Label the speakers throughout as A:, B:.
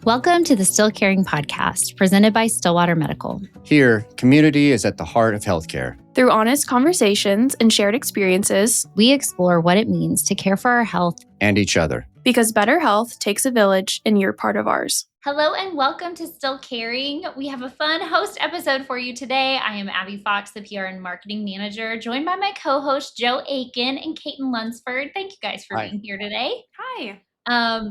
A: Welcome to the Still Caring podcast, presented by Stillwater Medical.
B: Here, community is at the heart of healthcare.
C: Through honest conversations and shared experiences,
A: we explore what it means to care for our health
B: and each other.
C: Because better health takes a village, and you're part of ours.
A: Hello and welcome to Still Caring. We have a fun host episode for you today. I am Abby Fox, the PR and Marketing Manager, joined by my co-host Joe Akin and Katon Lunsford. Thank you guys for being here today.
C: Hi.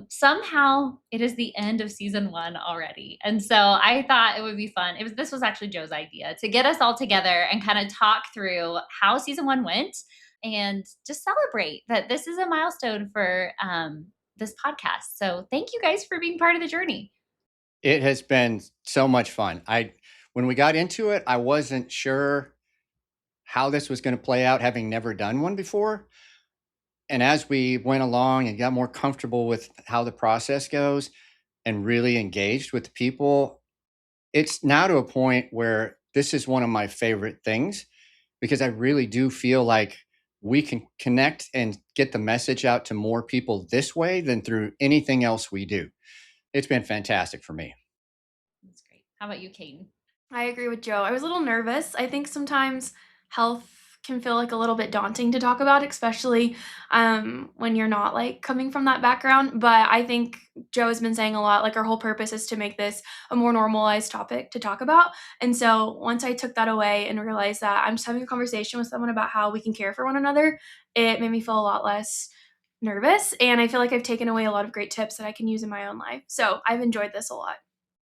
A: Somehow it is the end of season 1 already. And so I thought it would be fun. This was actually Joe's idea to get us all together and kind of talk through how season 1 went and just celebrate that this is a milestone for this podcast. So thank you guys for being part of the journey.
B: It has been so much fun. When we got into it, I wasn't sure how this was going to play out, having never done one before. And as we went along and got more comfortable with how the process goes and really engaged with the people, it's now to a point where this is one of my favorite things, because I really do feel like we can connect and get the message out to more people this way than through anything else we do. It's been fantastic for me.
A: That's great. How about you, Katon?
C: I agree with Joe. I was a little nervous. I think sometimes health can feel like a little bit daunting to talk about, especially when you're not like coming from that background. But I think Joe has been saying a lot, like our whole purpose is to make this a more normalized topic to talk about. And so once I took that away and realized that I'm just having a conversation with someone about how we can care for one another, it made me feel a lot less nervous. And I feel like I've taken away a lot of great tips that I can use in my own life. So I've enjoyed this a lot.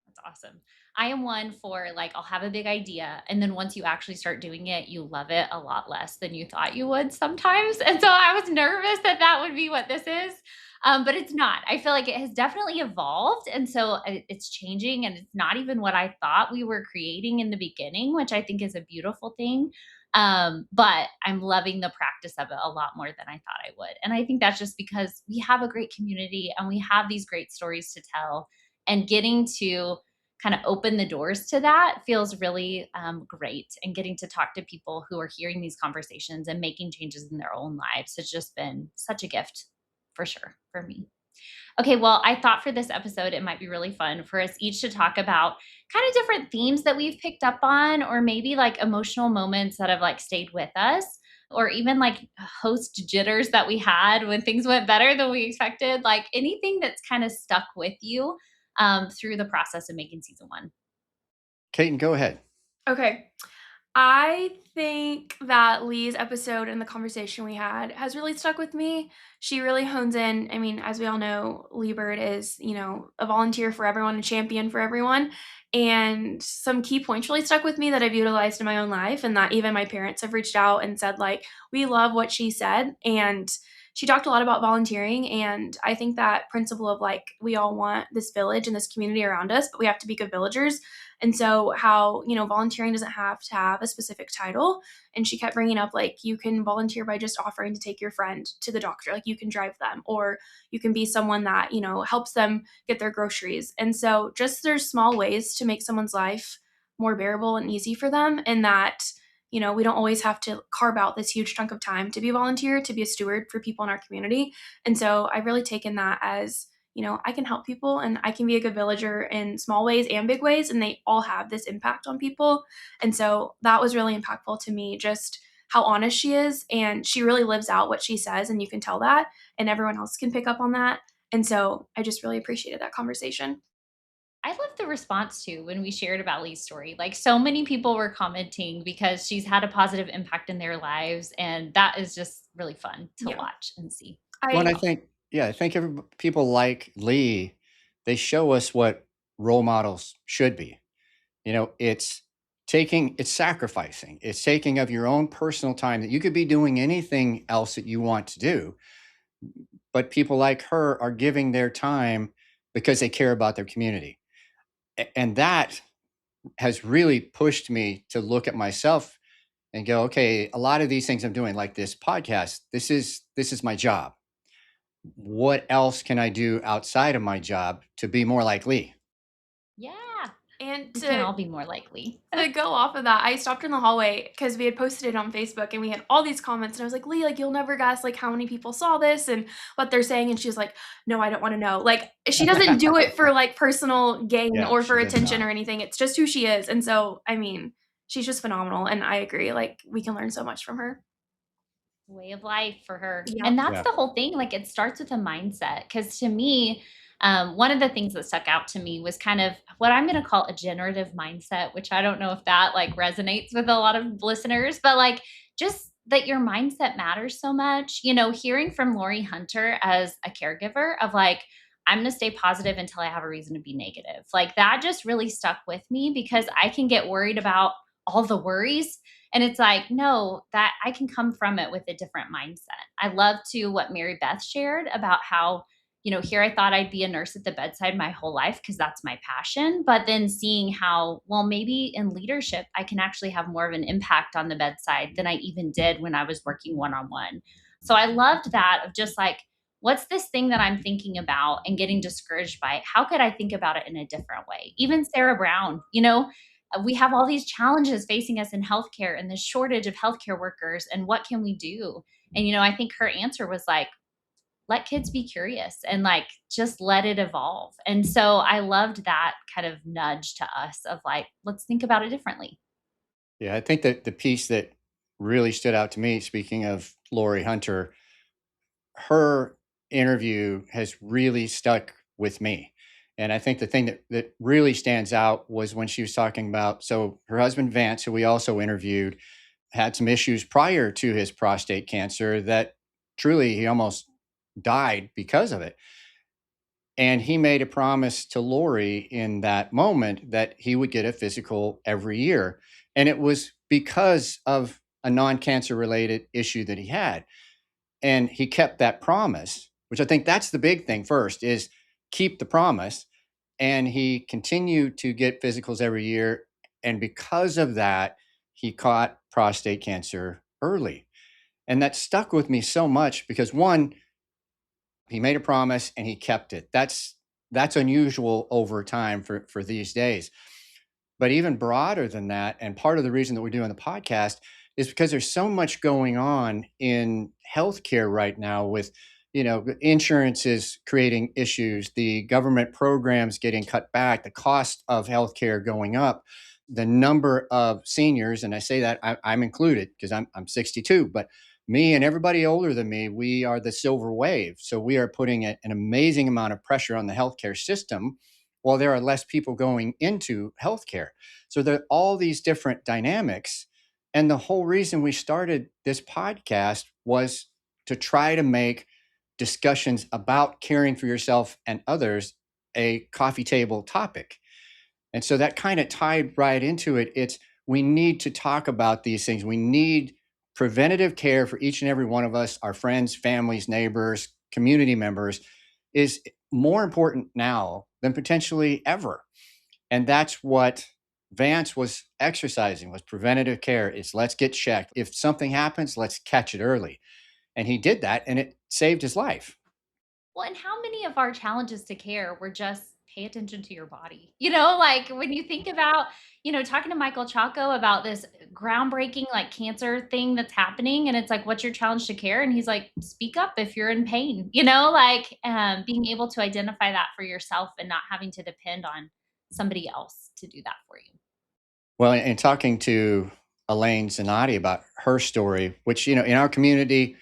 A: That's awesome. I am one for I'll have a big idea. And then once you actually start doing it, you love it a lot less than you thought you would sometimes. And so I was nervous that would be what this is. But it's not. I feel like it has definitely evolved. And so it's changing. And it's not even what I thought we were creating in the beginning, which I think is a beautiful thing. But I'm loving the practice of it a lot more than I thought I would. And I think that's just because we have a great community and we have these great stories to tell, and getting to kind of open the doors to that feels really great. And getting to talk to people who are hearing these conversations and making changes in their own lives has just been such a gift for sure for me. Okay, well, I thought for this episode, it might be really fun for us each to talk about kind of different themes that we've picked up on, or maybe emotional moments that have stayed with us, or even host jitters that we had when things went better than we expected, anything that's kind of stuck with you through the process of making season 1.
B: Katon, go ahead.
C: Okay. I think that Lee's episode and the conversation we had has really stuck with me. She really hones in. I mean, as we all know, Lee Bird is, a volunteer for everyone, a champion for everyone. And some key points really stuck with me that I've utilized in my own life, and that even my parents have reached out and said, we love what she said. And she talked a lot about volunteering, and I think that principle of we all want this village and this community around us, but we have to be good villagers. And so how, volunteering doesn't have to have a specific title. And she kept bringing up, you can volunteer by just offering to take your friend to the doctor. You can drive them, or you can be someone that, helps them get their groceries. And so just there's small ways to make someone's life more bearable and easy for them. And that, we don't always have to carve out this huge chunk of time to be a volunteer, to be a steward for people in our community. And so I've really taken that as, I can help people and I can be a good villager in small ways and big ways, and they all have this impact on people. And so that was really impactful to me, just how honest she is. And she really lives out what she says, and you can tell that, and everyone else can pick up on that. And so I just really appreciated that conversation.
A: I love the response too when we shared about Lee's story. So many people were commenting because she's had a positive impact in their lives, and that is just really fun to watch and see.
B: I think people like Lee, they show us what role models should be. It's sacrificing. It's taking of your own personal time that you could be doing anything else that you want to do. But people like her are giving their time because they care about their community. And that has really pushed me to look at myself and go, okay, a lot of these things I'm doing, like this podcast, this is my job. What else can I do outside of my job to be more like Lee?
A: Yeah.
C: And
A: We can all be more likely.
C: to go off of that, I stopped her in the hallway because we had posted it on Facebook and we had all these comments. And I was like, Lee, like, you'll never guess like how many people saw this and what they're saying. And she was like, no, I don't want to know. Like, she doesn't do it for like personal gain
B: Yeah,
C: or
B: she
C: for
B: does
C: attention or
B: not.
C: anything. It's just who she is. And so, I mean, she's just phenomenal. And I agree. Like, we can learn so much from her.
A: Way of life for her.
C: Yeah.
A: And that's
B: Yeah.
A: the whole thing. Like it starts with a mindset. Cause to me, one of the things that stuck out to me was kind of what I'm going to call a generative mindset, which I don't know if that like resonates with a lot of listeners, but like just that your mindset matters so much. You know, hearing from Lori Hunter as a caregiver of like, I'm going to stay positive until I have a reason to be negative. Like that just really stuck with me because I can get worried about all the worries and it's like, no, that I can come from it with a different mindset. I love to what Mary Beth shared about how, you know, here I thought I'd be a nurse at the bedside my whole life because that's my passion. But then seeing how, well, maybe in leadership, I can actually have more of an impact on the bedside than I even did when I was working one on one. So I loved that of just like, what's this thing that I'm thinking about and getting discouraged by it? How could I think about it in a different way? Even Sarah Brown, you know, we have all these challenges facing us in healthcare and the shortage of healthcare workers and what can we do? And you know, I think her answer was like, let kids be curious and like just let it evolve. And so I loved that kind of nudge to us of like, let's think about it differently.
B: Yeah, I think that the piece that really stood out to me, speaking of Lori Hunter, her interview has really stuck with me. And I think the thing that really stands out was when she was talking about, so her husband Vance, who we also interviewed, had some issues prior to his prostate cancer that truly he almost died because of it. And he made a promise to Lori in that moment that he would get a physical every year. And it was because of a non cancer related issue that he had. And he kept that promise, which I think that's the big thing first is keep the promise. And he continued to get physicals every year. And because of that, he caught prostate cancer early. And that stuck with me so much because one, he made a promise and he kept it. That's unusual over time for these days. But even broader than that, and part of the reason that we're doing the podcast is because there's so much going on in healthcare right now with, you know, insurance is creating issues, the government programs getting cut back, the cost of healthcare going up, the number of seniors, and I say that I'm included because I'm 62, but me and everybody older than me, we are the silver wave. So we are putting an amazing amount of pressure on the healthcare system while there are less people going into healthcare. So there are all these different dynamics. And the whole reason we started this podcast was to try to make discussions about caring for yourself and others a coffee table topic. And so that kind of tied right into it. It's we need to talk about these things. We need preventative care for each and every one of us, our friends, families, neighbors, community members, is more important now than potentially ever. And that's what Vance was exercising was preventative care is let's get checked. If something happens, let's catch it early. And he did that and it saved his life.
A: Well, and how many of our challenges to care were just pay attention to your body? You know, like when you think about, you know, talking to Michael Chaco about this groundbreaking like cancer thing that's happening, and it's like, what's your challenge to care? And he's like, speak up if you're in pain, you know, like being able to identify that for yourself and not having to depend on somebody else to do that for you.
B: Well, and talking to Elaine Zanotti about her story, which, you know, in our community,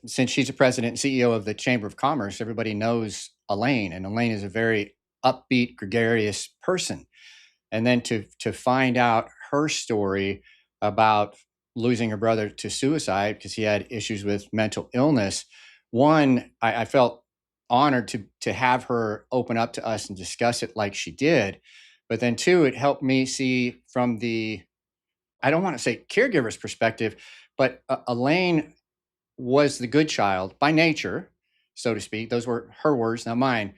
B: since she's the president and CEO of the Chamber of Commerce, everybody knows Elaine, and Elaine is a very upbeat, gregarious person. And then to find out her story about losing her brother to suicide because he had issues with mental illness, one, I felt honored to have her open up to us and discuss it like she did. But then two, it helped me see from the I don't want to say caregiver's perspective, but Elaine was the good child by nature, so to speak. Those were her words, not mine.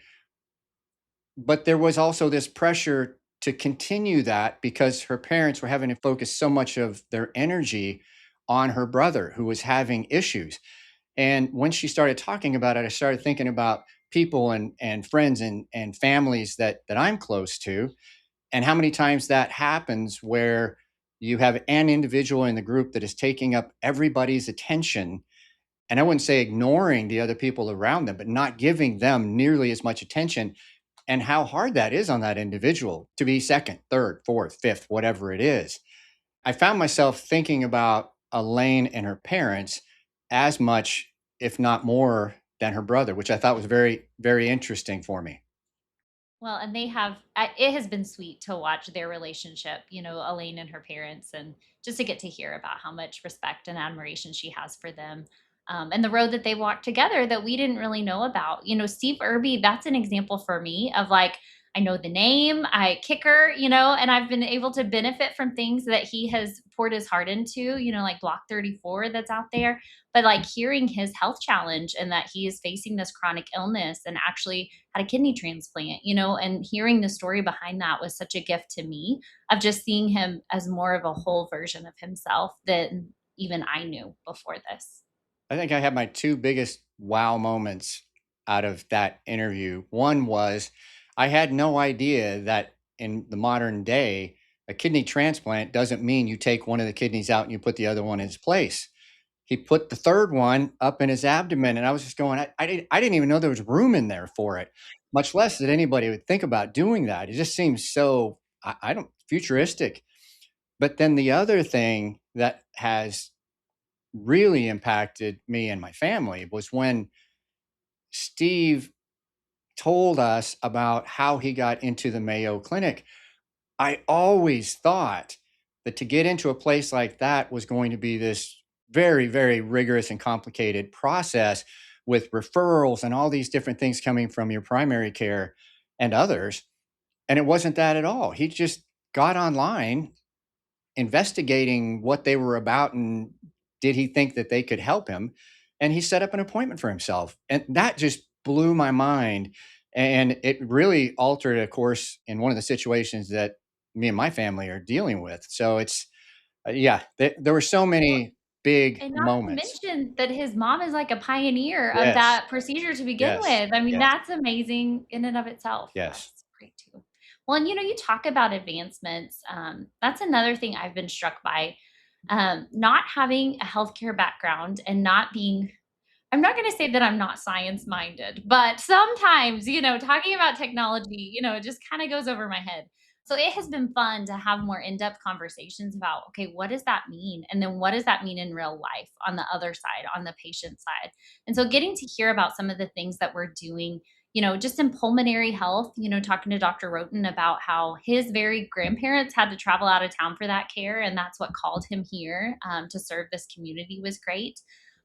B: But there was also this pressure to continue that because her parents were having to focus so much of their energy on her brother who was having issues. And when she started talking about it, I started thinking about people and friends and families that I'm close to. And how many times that happens where you have an individual in the group that is taking up everybody's attention, and I wouldn't say ignoring the other people around them, but not giving them nearly as much attention, and how hard that is on that individual to be second, third, fourth, fifth, whatever it is. I found myself thinking about Elaine and her parents as much, if not more, than her brother, which I thought was very, very interesting for me.
A: Well, and they have it has been sweet to watch their relationship, Elaine and her parents, and just to get to hear about how much respect and admiration she has for them. And the road that they walked together that we didn't really know about. Steve Irby, that's an example for me of like, I know the name, I kicker, and I've been able to benefit from things that he has poured his heart into, like Block 34 that's out there. But like hearing his health challenge and that he is facing this chronic illness and actually had a kidney transplant, and hearing the story behind that was such a gift to me of just seeing him as more of a whole version of himself than even I knew before this.
B: I think I had my two biggest wow moments out of that interview. One was I had no idea that in the modern day, a kidney transplant doesn't mean you take one of the kidneys out and you put the other one in its place. He put the third one up in his abdomen, and I was just going, I didn't even know there was room in there for it, much less that anybody would think about doing that. It just seems so, I don't, futuristic. But then the other thing that has really impacted me and my family was when Steve told us about how he got into the Mayo Clinic. I always thought that to get into a place like that was going to be this very, very rigorous and complicated process with referrals and all these different things coming from your primary care and others. And it wasn't that at all. He just got online investigating what they were about, and did he think that they could help him, and he set up an appointment for himself, and that just blew my mind. And it really altered a course in one of the situations that me and my family are dealing with. So it's yeah, there were so
A: Well,
B: many big
A: and not to
B: moments.
A: mention that his mom is like a pioneer of
B: Yes,
A: that procedure to begin
B: yes,
A: with. I mean,
B: yes,
A: that's amazing in and of itself.
B: yes.
A: That's great too. Well, and you talk about advancements. That's another thing I've been struck by. Not having a healthcare background and not being I'm not gonna say that I'm not science minded, but sometimes, talking about technology, it just kinda goes over my head. So it has been fun to have more in-depth conversations about, okay, what does that mean? And then what does that mean in real life on the other side, on the patient side? And so getting to hear about some of the things that we're doing, just in pulmonary health, talking to Dr. Roten about how his very grandparents had to travel out of town for that care. And that's what called him here to serve this community was great,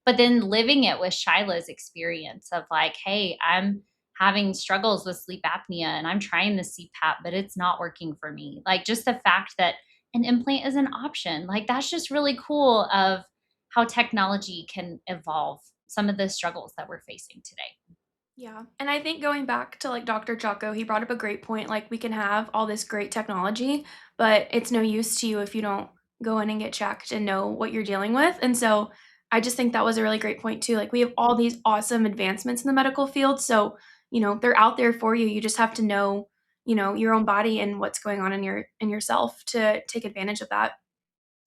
A: but then living it with Shyla's experience of like, hey, I'm having struggles with sleep apnea and I'm trying the CPAP, but it's not working for me. Like just the fact that an implant is an option, like that's just really cool of how technology can evolve some of the struggles that we're facing today.
C: Yeah, and I think going back to, like, Dr. Jocko, he brought up a great point, like, we can have all this great technology, but it's no use to you if you don't go in and get checked and know what you're dealing with, and so, I just think that was a really great point too, like, we have all these awesome advancements in the medical field, so, they're out there for you, you just have to know, your own body and what's going on in yourself to take advantage of that.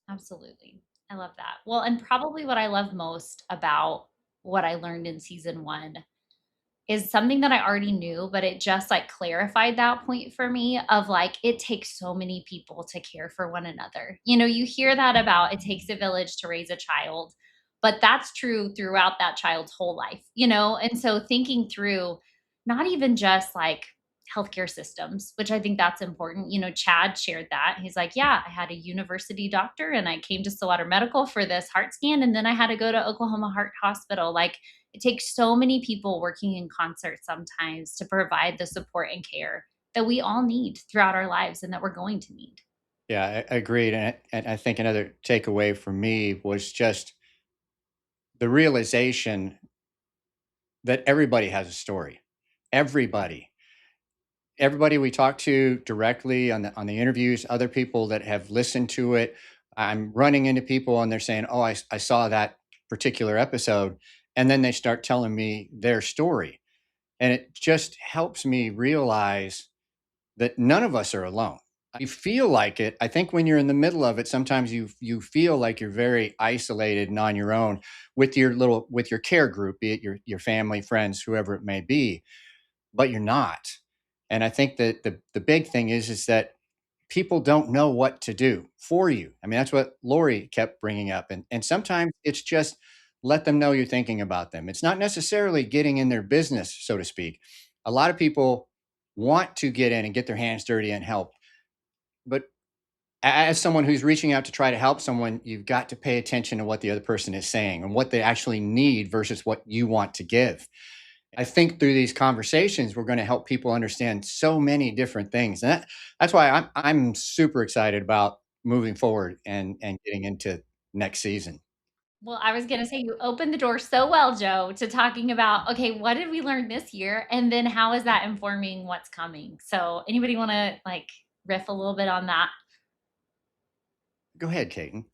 A: Absolutely. I love that. Well, and probably what I love most about what I learned in season one is something that I already knew, but it just like clarified that point for me of like, it takes so many people to care for one another. You hear that about it takes a village to raise a child, but that's true throughout that child's whole life, And so thinking through not even just like healthcare systems, which I think that's important. Chad shared that. He's like, yeah, I had a university doctor and I came to Stillwater Medical for this heart scan. And then I had to go to Oklahoma Heart Hospital. Like, it takes so many people working in concert sometimes to provide the support and care that we all need throughout our lives and that we're going to need.
B: Yeah, I agreed. And I think another takeaway for me was just the realization that everybody has a story. Everybody. Everybody we talk to directly on the interviews, other people that have listened to it. I'm running into people and they're saying, "Oh, I saw that particular episode," and then they start telling me their story, and it just helps me realize that none of us are alone. You feel like it. I think when you're in the middle of it, sometimes you feel like you're very isolated and on your own with your care group, be it your family, friends, whoever it may be, but you're not. And I think that the big thing is that people don't know what to do for you. I mean, that's what Lori kept bringing up. And sometimes it's just let them know you're thinking about them. It's not necessarily getting in their business, so to speak. A lot of people want to get in and get their hands dirty and help. But as someone who's reaching out to try to help someone, you've got to pay attention to what the other person is saying and what they actually need versus what you want to give. I think through these conversations, we're going to help people understand so many different things. And that's why I'm super excited about moving forward and getting into next season.
A: Well, I was gonna say you opened the door so well, Joe, to talking about, okay, what did we learn this year? And then how is that informing what's coming? So anybody wanna like riff a little bit on that?
B: Go ahead, Katon.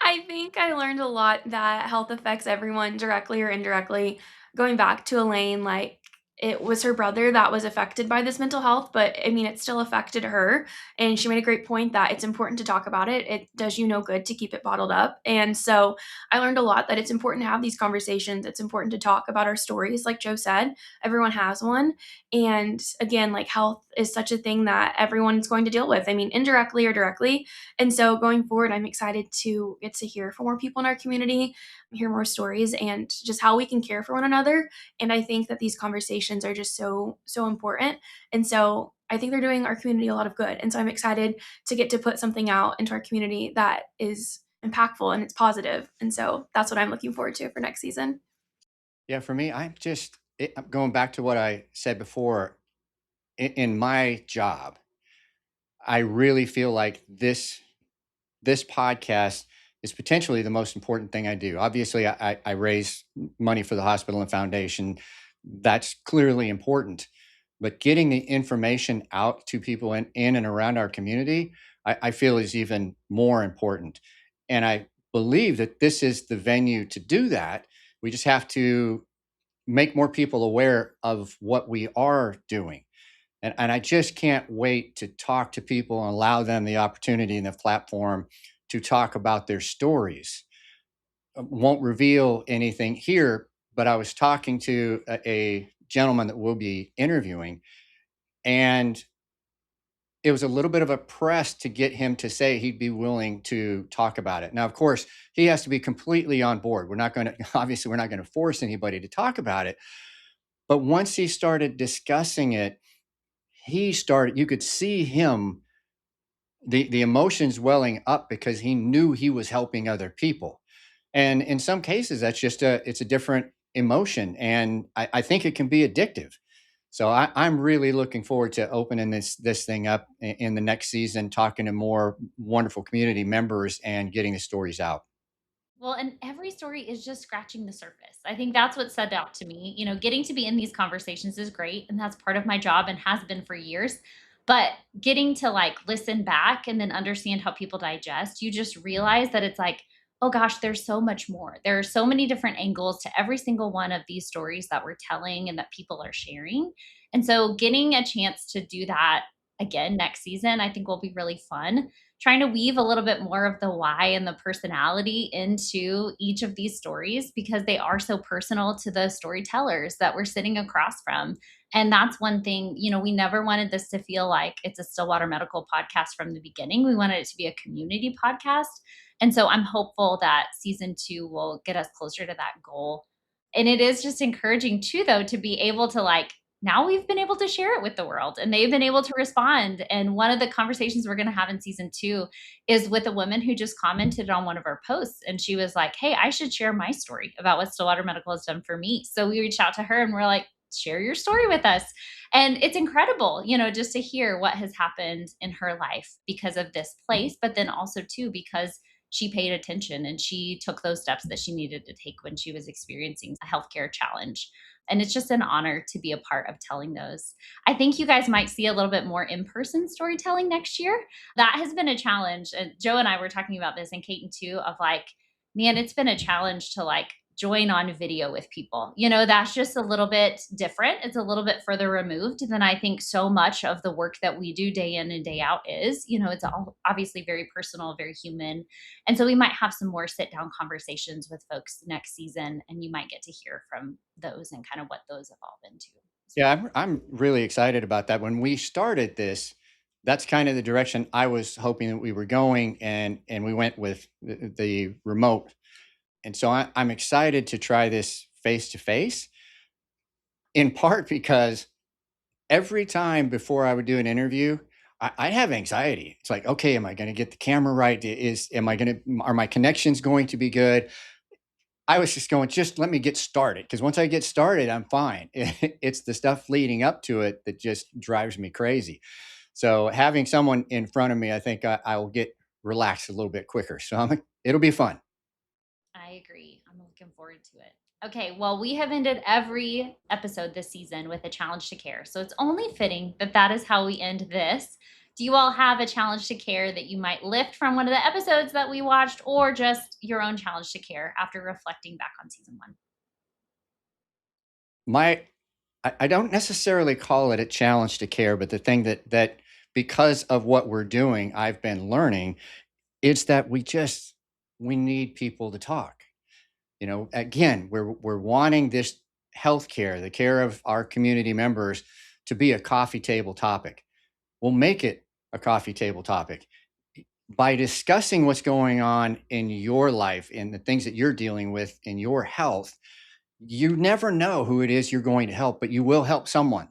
C: I think I learned a lot that health affects everyone directly or indirectly. Going back to Elaine, like it was her brother that was affected by this mental health, but I mean, it still affected her. And she made a great point that it's important to talk about it. It does you no good to keep it bottled up. And so I learned a lot that it's important to have these conversations. It's important to talk about our stories. Like Joe said, everyone has one. And again, like health is such a thing that everyone's going to deal with. I mean, indirectly or directly. And so going forward, I'm excited to get to hear from more people in our community, hear more stories, and just how we can care for one another. And I think that these conversations are just so important. And so I think they're doing our community a lot of good. And so I'm excited to get to put something out into our community that is impactful and it's positive. And so that's what I'm looking forward to for next season.
B: Yeah, for me, I'm going back to what I said before. In my job, I really feel like this podcast is potentially the most important thing I do. Obviously, I raise money for the hospital and foundation. That's clearly important. But getting the information out to people in and around our community, I feel is even more important. And I believe that this is the venue to do that. We just have to make more people aware of what we are doing. And I just can't wait to talk to people and allow them the opportunity and the platform to talk about their stories. Won't reveal anything here, but I was talking to a gentleman that we'll be interviewing, and it was a little bit of a press to get him to say he'd be willing to talk about it. Now, of course, he has to be completely on board. We're not going to, obviously, we're not going to force anybody to talk about it. But once he started discussing it, you could see him the emotions welling up because he knew he was helping other people. And in some cases, it's a different emotion. And I think it can be addictive. So I'm really looking forward to opening this thing up in the next season, talking to more wonderful community members and getting the stories out.
A: Well, and every story is just scratching the surface. I think that's what stood out to me. You know, getting to be in these conversations is great, and that's part of my job and has been for years. But getting to like listen back and then understand how people digest, you just realize that it's like, oh gosh, there's so much more. There are so many different angles to every single one of these stories that we're telling and that people are sharing. And so getting a chance to do that again next season, I think will be really fun, trying to weave a little bit more of the why and the personality into each of these stories because they are so personal to the storytellers that we're sitting across from. And that's one thing, you know, we never wanted this to feel like it's a Stillwater Medical podcast from the beginning. We wanted it to be a community podcast. And so I'm hopeful that season 2 will get us closer to that goal. And it is just encouraging too, though, to be able to like now we've been able to share it with the world and they've been able to respond. And one of the conversations we're going to have in season 2 is with a woman who just commented on one of our posts. And she was like, hey, I should share my story about what Stillwater Medical has done for me. So we reached out to her and we're like, share your story with us. And it's incredible, you know, just to hear what has happened in her life because of this place, but then also too, because she paid attention and she took those steps that she needed to take when she was experiencing a healthcare challenge. And it's just an honor to be a part of telling those. I think you guys might see a little bit more in person storytelling next year. That has been a challenge. And Joe and I were talking about this, and Kate too, of like, man, it's been a challenge to like join on video with people. You know, that's just a little bit different. It's a little bit further removed than I think so much of the work that we do day in and day out is. You know, it's all obviously very personal, very human. And so we might have some more sit down conversations with folks next season, and you might get to hear from those and kind of what those evolve into as
B: Yeah,
A: well.
B: I'm really excited about that. When we started this, that's kind of the direction I was hoping that we were going, and we went with the remote. And so I'm excited to try this face to face, in part because every time before I would do an interview, I have anxiety. It's like, okay, am I going to get the camera right? Am I going to, are my connections going to be good? I was just going, just let me get started. Because once I get started, I'm fine. It's the stuff leading up to it that just drives me crazy. So having someone in front of me, I think I will get relaxed a little bit quicker. So it'll be fun.
A: I agree. I'm looking forward to it. Okay, well, we have ended every episode this season with a challenge to care. So it's only fitting that that is how we end this. Do you all have a challenge to care that you might lift from one of the episodes that we watched, or just your own challenge to care after reflecting back on season one?
B: My I don't necessarily call it a challenge to care, but the thing that because of what we're doing, I've been learning, it's that we need people to talk. You know, again, we're wanting this healthcare, the care of our community members, to be a coffee table topic. We'll make it a coffee table topic by discussing what's going on in your life and the things that you're dealing with in your health. You never know who it is you're going to help, but you will help someone.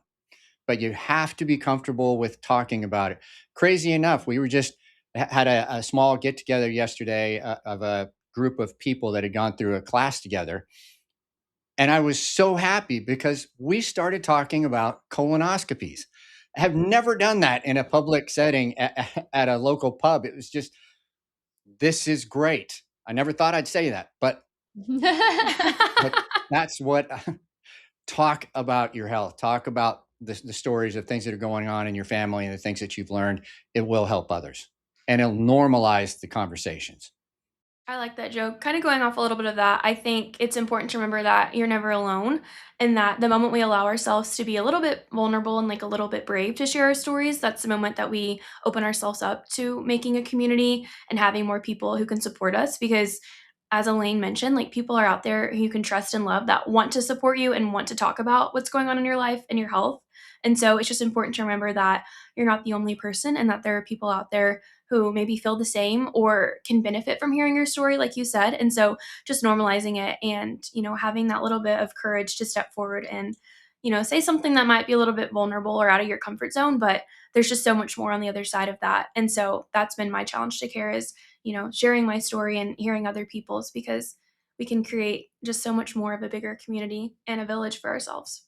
B: But you have to be comfortable with talking about it. Crazy enough, we were just had a small get together yesterday of a group of people that had gone through a class together. And I was so happy because we started talking about colonoscopies. I have never done that in a public setting at a local pub. It was just, this is great. I never thought I'd say that, but that's what talk about your health. Talk about the stories of things that are going on in your family and the things that you've learned. It will help others and it'll normalize the conversations.
C: I like that joke. Kind of going off a little bit of that, I think it's important to remember that you're never alone and that the moment we allow ourselves to be a little bit vulnerable and like a little bit brave to share our stories, that's the moment that we open ourselves up to making a community and having more people who can support us because as Elaine mentioned, like people are out there who you can trust and love that want to support you and want to talk about what's going on in your life and your health. And so it's just important to remember that you're not the only person and that there are people out there who maybe feel the same or can benefit from hearing your story, like you said. And so just normalizing it and, having that little bit of courage to step forward and, say something that might be a little bit vulnerable or out of your comfort zone, but there's just so much more on the other side of that. And so that's been my challenge to care is, sharing my story and hearing other people's because we can create just so much more of a bigger community and a village for ourselves.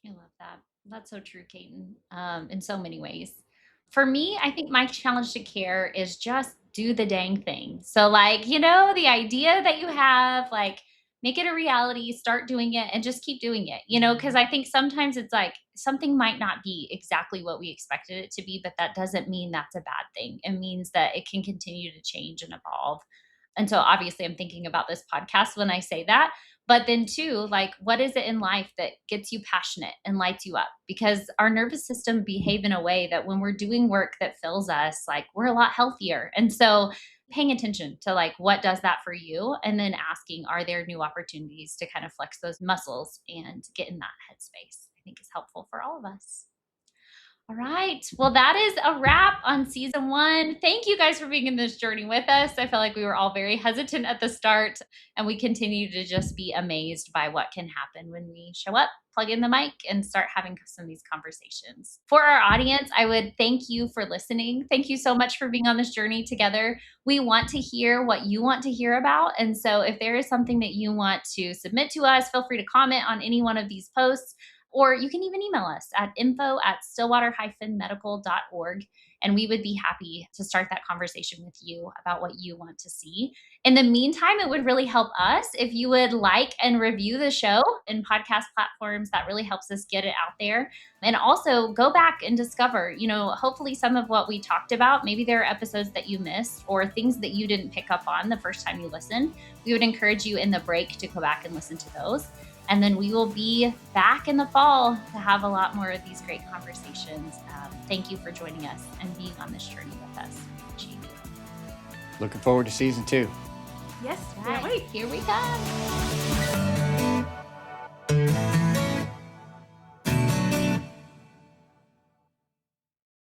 A: I love that. That's so true, Katon, in so many ways. For me, I think my challenge to care is just do the dang thing. So, like, the idea that you have, like, make it a reality, start doing it, and just keep doing it, because I think sometimes it's like something might not be exactly what we expected it to be, but that doesn't mean that's a bad thing. It means that it can continue to change and evolve. And so, obviously, I'm thinking about this podcast when I say that, but then too, like, what is it in life that gets you passionate and lights you up? Because our nervous system behave in a way that when we're doing work that fills us, like, we're a lot healthier. And so paying attention to, like, what does that for you, and then asking, are there new opportunities to kind of flex those muscles and get in that headspace, I think is helpful for all of us. All right. Well, that is a wrap on season one. Thank you guys for being in this journey with us. I feel like we were all very hesitant at the start, and we continue to just be amazed by what can happen when we show up, plug in the mic, and start having some of these conversations. For our audience, I would thank you for listening. Thank you so much for being on this journey together. We want to hear what you want to hear about. And so if there is something that you want to submit to us, feel free to comment on any one of these posts or you can even email us at info@stillwater-medical.org. And we would be happy to start that conversation with you about what you want to see. In the meantime, it would really help us if you would like and review the show in podcast platforms. That really helps us get it out there. And also go back and discover, hopefully some of what we talked about. Maybe there are episodes that you missed or things that you didn't pick up on the first time you listened. We would encourage you in the break to go back and listen to those. And then we will be back in the fall to have a lot more of these great conversations. Thank you for joining us and being on this journey with us. Appreciate you.
B: Looking forward to season 2.
C: Yes,
A: Right.
C: can't wait.
A: Here we come.